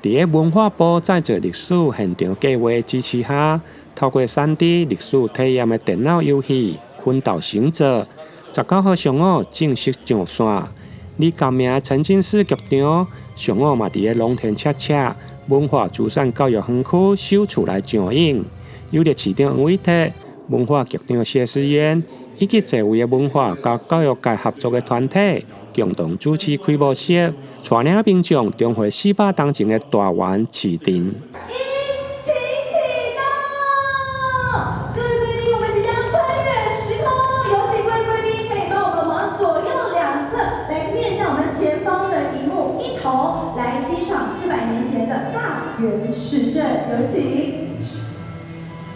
在文化部在这历史现场计划支持下，透过3D 历史体验的电脑游戏《坤道行者》，19号上午正式上线。李高明陈进市局长上午嘛伫龙田车文化资产教育园区首次来上映，由着市长黄伟哲、文化局长谢思源以及多位文化甲教育界合作的团体共同主持开幕式，带领民众重回400当前的大园市镇。来欣赏400年前的大园市镇，有请。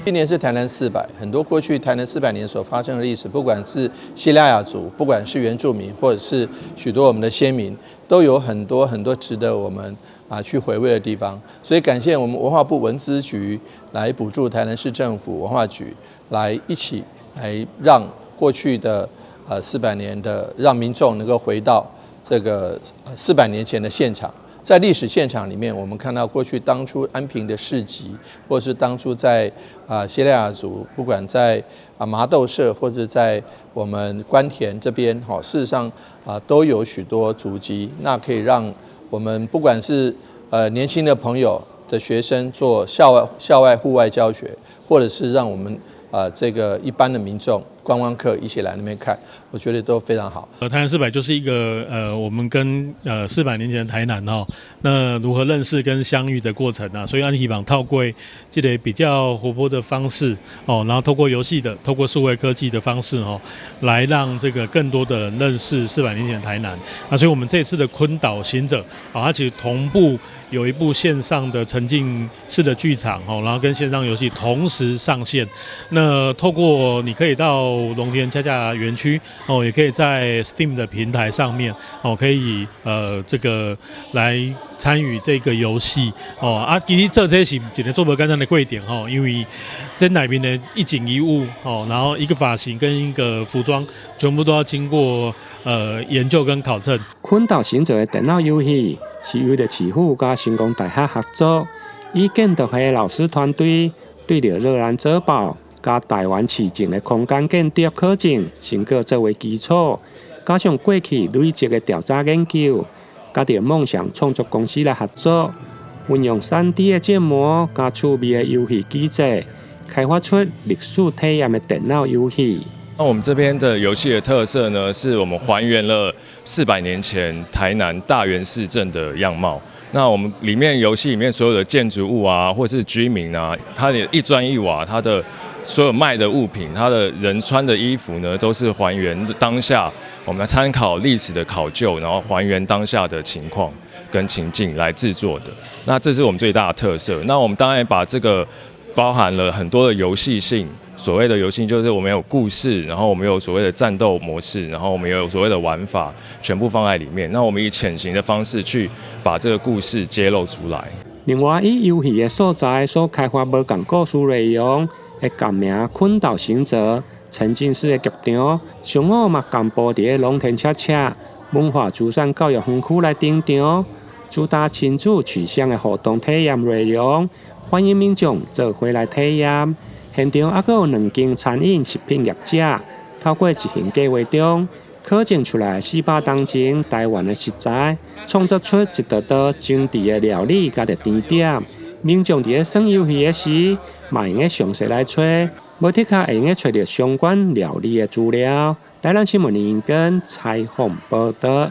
今年是台南400，很多过去台南400年所发生的历史，不管是西拉雅族，不管是原住民，或者是许多我们的先民，都有很多值得我们去回味的地方。所以感谢我们文化部文资局来补助台南市政府文化局，来一起来让过去的400年的让民众能够回到这个400年前的现场。在历史现场里面，我们看到过去当初安平的市集，或是当初在西拉雅族，不管在麻豆社，或者在我们关田这边，事实上都有许多足迹。那可以让我们不管是年轻的朋友的学生做校外户外教学，或者是让我们这个一般的民众观光客一起来那边看，我觉得都非常好。台南400就是一个我们跟400年前的台南那如何认识跟相遇的过程所以安希望透过这个比较活泼的方式然后透过游戏的、透过数位科技的方式来让这个更多的人认识400年前的台南。所以我们这次的坤岛行者它其实同步有一部线上的沉浸式的剧场然后跟线上游戏同时上线。那透过你可以到龙田恰恰园区也可以在 Steam 的平台上面可以这个来参与这个游戏其实这是一个做不简单的贵点因为这里面的一景一物然后一个发型跟一个服装全部都要经过研究跟考证。坤岛行者的电脑游戏是由着市府甲成功大学合作，以建筑系老师团队对着热兰遮堡甲台湾市政的空间建筑考证成果作为基础，加上过去累积的调查研究，甲着梦想创作公司来合作，运用3D 的建模加趣味的游戏机制，开发出历史体验的电脑游戏。那我们这边的游戏的特色呢，是我们还原了400年前台南大园市镇的样貌。那我们游戏里面所有的建筑物或是居民它的一砖一瓦，它的所有卖的物品，它的人穿的衣服呢，都是还原当下我们参考历史的考究，然后还原当下的情况跟情境来制作的。那这是我们最大的特色。那我们当然把这个包含了很多的游戏性。所谓的游戏就是我们有故事，然后我们有所谓的战斗模式，然后我们有所谓的玩法，全部放在里面。那我们以潜行的方式去把这个故事揭露出来。另外，以游戏的所在所开发无同故事内容的改名坤岛行者，沉浸式的剧场上午嘛公布伫龙田车文化资产教育园区来登场，主打亲子取向的活动体验内容，欢迎民众做回来体验。现场还有2间餐饮食品业者，透过一项计划中考证出来400当前台湾的食材，创作出一道道精致的料理甲甜点。民众伫耍游戏的时，嘛用详细来找，无铁卡会用找到相关料理的资料。台南新闻联跟采访报道。